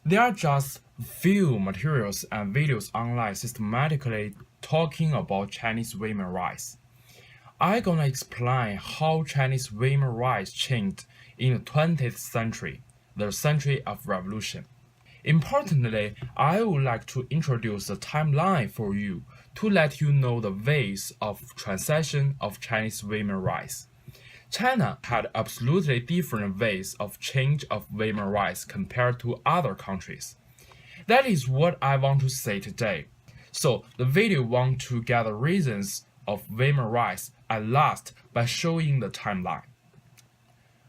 There are just few materials and videos online systematically talking about Chinese women's rights. I'm gonna explain how Chinese women's rights changed in the 20th century, the century of revolution. Importantly, I would like to introduce the timeline for you to let you know the ways of transition of Chinese women's rights. China had absolutely different ways of change of women's rights compared to other countries. That is what I want to say today. So the video want to get the reasons of women's rights at last by showing the timeline.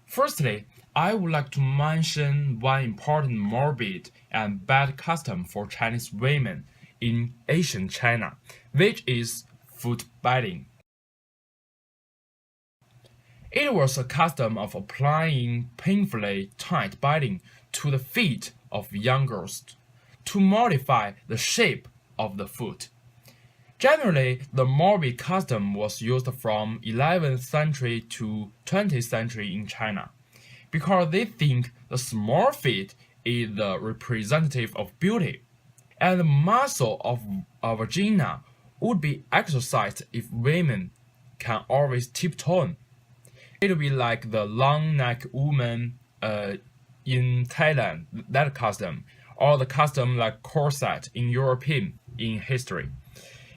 Firstly, I would like to mention one important morbid and bad custom for Chinese women in ancient China, which is foot biting. It was a custom of applying painfully tight biting to the feet of young girls to modify the shape of the foot. Generally, the morbid custom was used from 11th century to 20th century in China, because they think the small feet is the representative of beauty, and the muscle of a vagina would be exercised if women can always tiptoe. It would be like the long neck woman in Thailand, that custom, or the custom like corset in European in history.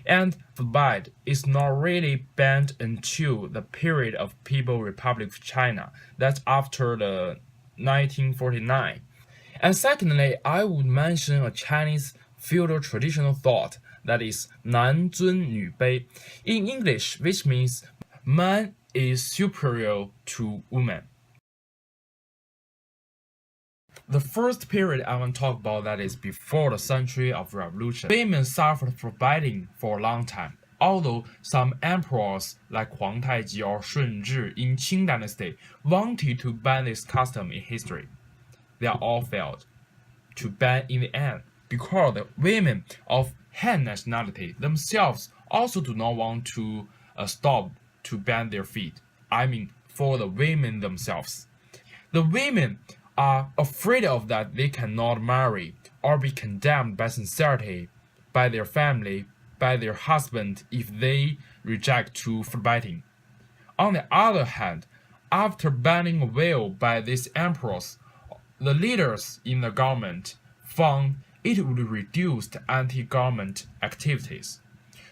And the bite is not really banned until the period of People's Republic of China, that's after the 1949. And secondly, I would mention a Chinese feudal traditional thought that is 男尊女卑, in English, which means man is superior to woman. The first period I want to talk about that is before the century of revolution. Women suffered from biting for a long time, although some emperors like Huang Taiji or Shun Zhi in Qing dynasty wanted to ban this custom in history. They all failed to ban in the end because the women of Han nationality themselves also do not want to stop to ban their feet. I mean, for the women themselves. The women are afraid of that they cannot marry or be condemned by society, by their family, by their husband if they reject to biting. On the other hand, after banning a will by these emperors, the leaders in the government found it would reduce anti-government activities.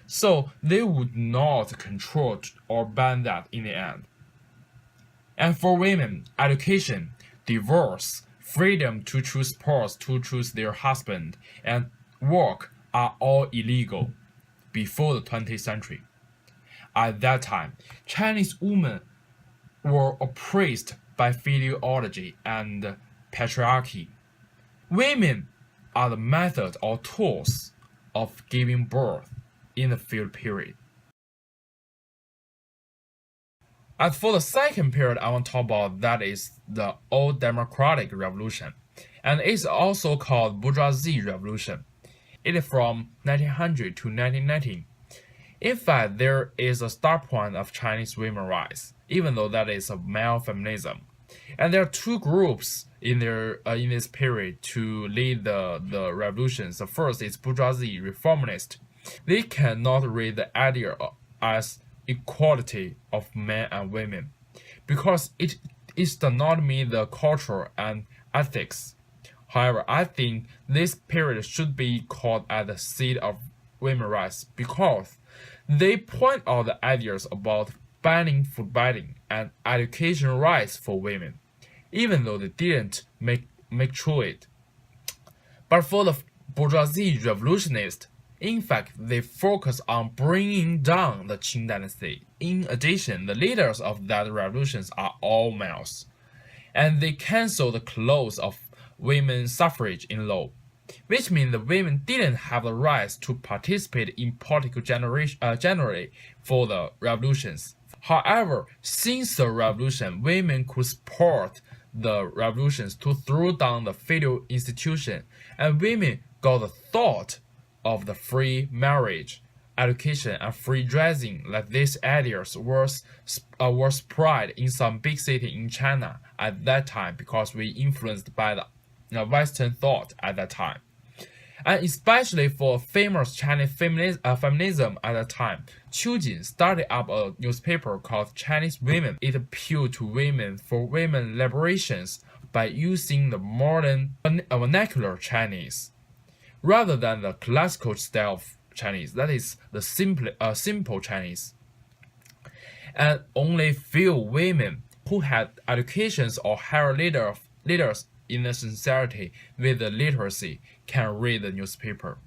So they would not control or ban that in the end. And for women, education, divorce, freedom to choose spouse, to choose their husband, and work are all illegal before the 20th century. At that time, Chinese women were oppressed by ideology and patriarchy. Women are the method or tools of giving birth in the feudal period. As for the second period I want to talk about, that is the old democratic revolution, and it's also called bourgeoisie revolution. It is from 1900 to 1919. In fact, there is a start point of Chinese women's rights, even though that is a male feminism. And there are two groups in this period to lead the revolutions. The first is bourgeoisie reformist. They cannot read the idea as equality of men and women because it does not mean the culture and ethics. However, I think this period should be called as the seed of women's rights because they point out the ideas about banning foot biting and education rights for women, even though they didn't make true it. But for the bourgeoisie revolutionists, in fact, they focus on bringing down the Qing dynasty. In addition, the leaders of that revolutions are all males, and they cancel the clause of women's suffrage in law, which means the women didn't have the rights to participate in political generally for the revolutions. However, since the revolution, women could support the revolutions to throw down the feudal institution, and women got the thought of the free marriage, education, and free dressing. Like these ideas were spread in some big city in China at that time because we influenced by the Western thought at that time. And especially for famous Chinese feminism at that time, Qiu Jin started up a newspaper called Chinese Women. It appealed to women for women liberations by using the modern vernacular Chinese rather than the classical style of Chinese, that is the simple Chinese. And only few women who had educations or higher leaders in the society with the literacy can read the newspaper.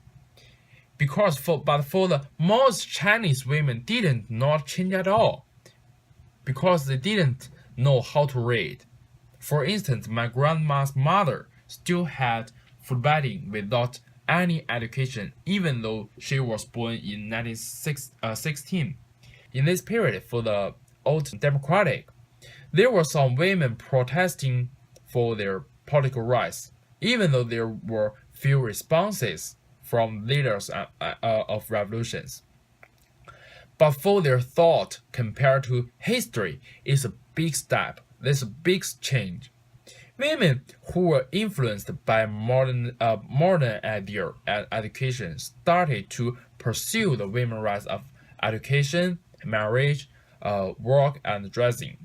But for the most Chinese women didn't not change at all, because they didn't know how to read. For instance, my grandma's mother still had food bathing without any education, even though she was born in 1916. In this period, for the old democratic, there were some women protesting for their political rights, even though there were few responses from leaders of revolutions. But for their thought compared to history is a big step. There's a big change. Women who were influenced by modern idea and education started to pursue the women's rights of education, marriage, work, and dressing.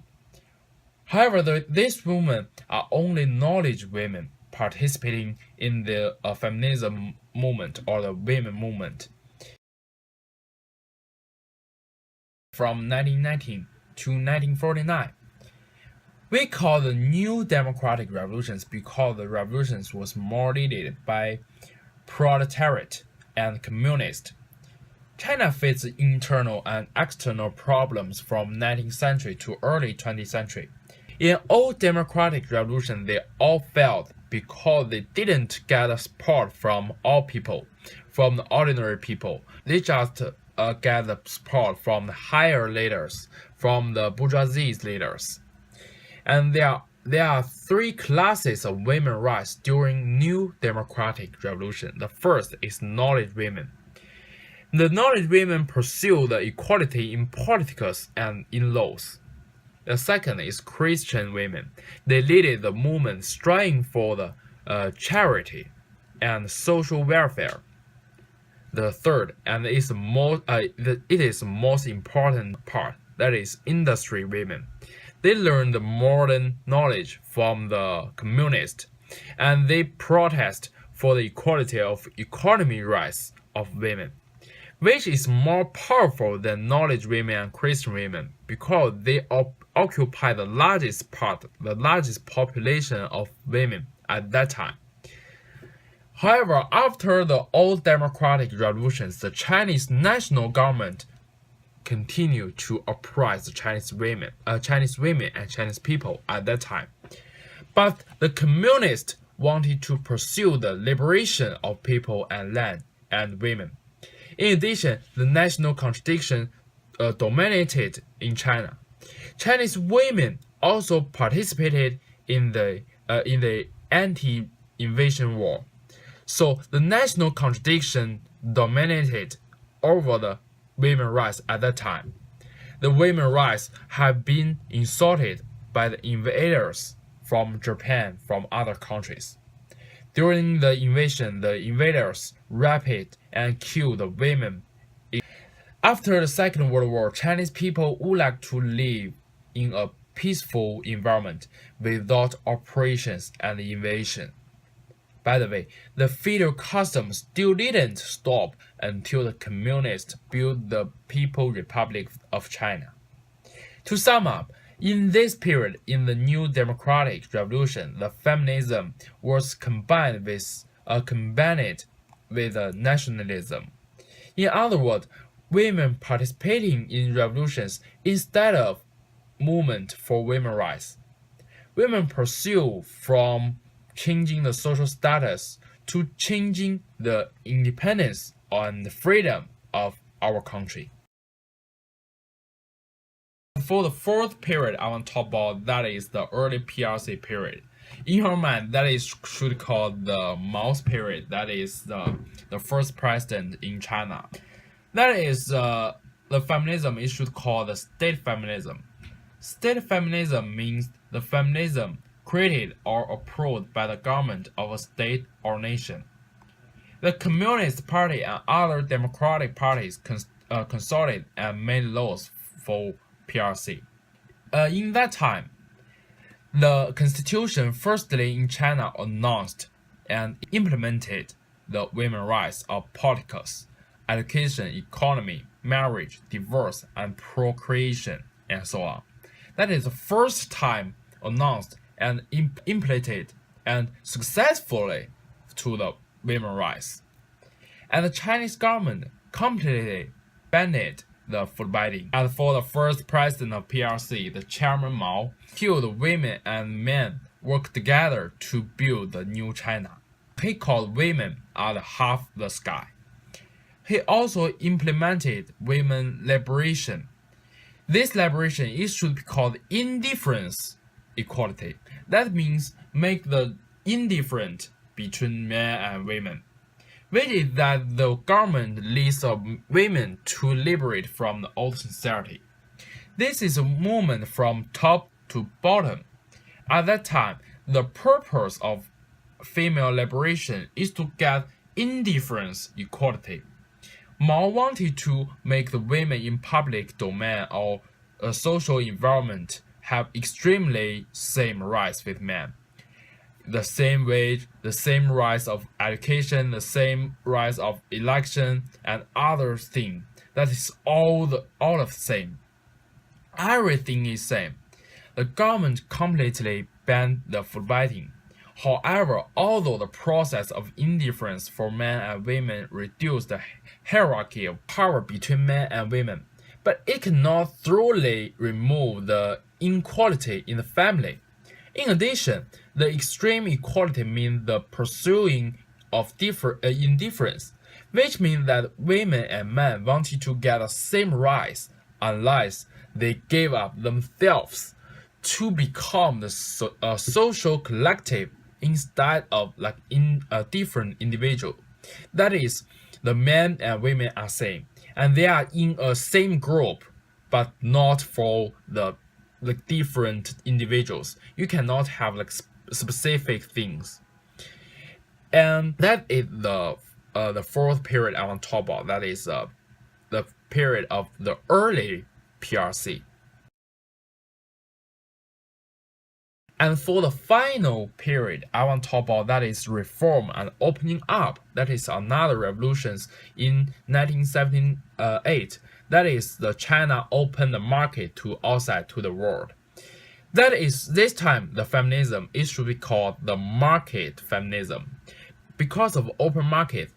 However, these women are only knowledge women participating in the feminism movement or the women movement. From 1919 to 1949. We call the new democratic revolutions because the revolutions was more led by proletariat and communist. China faced internal and external problems from 19th century to early 20th century. In all democratic revolutions, they all failed because they didn't get support from all people, from the ordinary people. They just get the support from the higher leaders, from the bourgeoisie leaders. And there are three classes of women's rights during New Democratic Revolution. The first is knowledge women. The knowledge women pursue the equality in politics and in laws. The second is Christian women. They led the movement striving for the charity and social welfare. The third, and it is the most important part, that is industry women. They learned the modern knowledge from the communists, and they protest for the equality of economy rights of women, which is more powerful than knowledge women and Christian women because they occupy the largest population of women at that time. However, after the old democratic revolutions, the Chinese national government continued to oppress the Chinese women and Chinese people at that time. But the communists wanted to pursue the liberation of people and land and women. In addition, the national contradiction dominated in China. Chinese women also participated in the anti-invasion war. So the national contradiction dominated over the women's rights at that time. The women's rights have been insulted by the invaders from Japan, from other countries. During the invasion, the invaders raped and killed the women. After the Second World War, Chinese people would like to live in a peaceful environment without operations and invasion. By the way, the feudal custom still didn't stop until the communists built the People's Republic of China. To sum up, in this period, in the New Democratic Revolution, the feminism was combined with nationalism. In other words, women participating in revolutions instead of movement for women's rights. Women pursue from changing the social status to changing the independence and freedom of our country. For the fourth period I want to talk about, that is the early PRC period. In your mind, that is should call the Mao's period. That is the first president in China. That is the feminism is should call the state feminism. State feminism means the feminism created or approved by the government of a state or nation. The Communist Party and other democratic parties consulted and made laws for PRC. In that time, the constitution firstly in China announced and implemented the women's rights of politics, education, economy, marriage, divorce, and procreation, and so on. That is the first time announced and implemented and successfully to the women's rights. And the Chinese government completely banned the food fighting. And for the first president of PRC, the chairman Mao, killed women and men worked together to build the new China. He called women are half the sky. He also implemented women liberation. This liberation should be called indifference equality. That means make the indifferent between men and women, which is that the government leads women to liberate from the old society. This is a movement from top to bottom. At that time, the purpose of female liberation is to get indifference equality. Mao wanted to make the women in public domain or a social environment have extremely same rights with men. The same wage, the same rights of education, the same rights of election, and other things. That is all of the same. Everything is same. The government completely banned the food fighting. However, although the process of indifference for men and women reduced the hierarchy of power between men and women, but it cannot thoroughly remove the inequality in the family. In addition, the extreme equality means the pursuing of indifference, which means that women and men wanted to get the same rights unless they gave up themselves to become the social collective instead of like in a different individual. That is, the men and women are same, and they are in a same group, but not for the different individuals. You cannot have like specific things, and that is the fourth period I want to talk about. That is the period of the early PRC. And for the final period I want to talk about, that is reform and opening up. That is another revolutions in 1978. That is the China opened the market to outside to the world. That is this time the feminism it should be called the market feminism. Because of open market,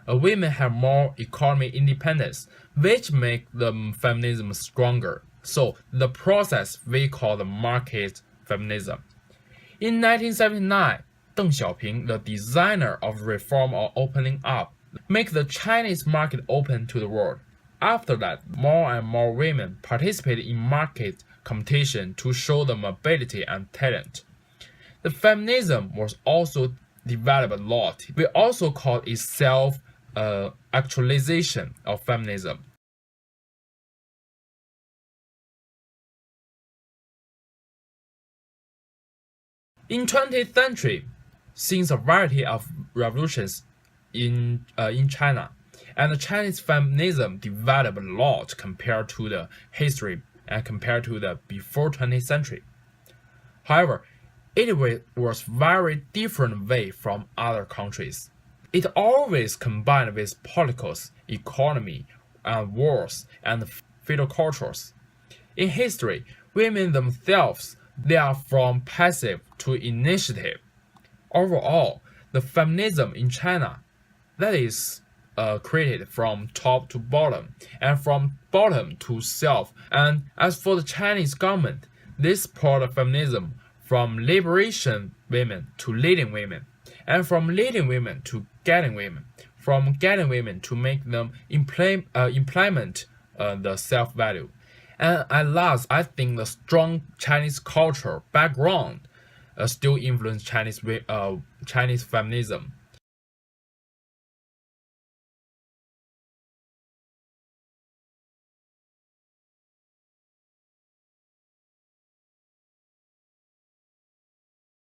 women have more economic independence, which make the feminism stronger. So the process we call the market feminism. In 1979, Deng Xiaoping, the designer of reform or opening up, make the Chinese market open to the world. After that, more and more women participated in market competition to show them ability and talent. The feminism was also developed a lot. We also call it self-actualization of feminism. In 20th century, since a variety of revolutions in China, and the Chinese feminism developed a lot compared to the history and compared to the before 20th century. However, it was very different way from other countries. It always combined with politics, economy, and wars and feudal cultures. In history, women themselves they are from passive to initiative. Overall, the feminism in China that is created from top to bottom and from bottom to self. And as for the Chinese government, this part of feminism from liberation women to leading women, and from leading women to getting women, from getting women to make them implement the self-value. And at last, I think the strong Chinese culture background still influence Chinese feminism.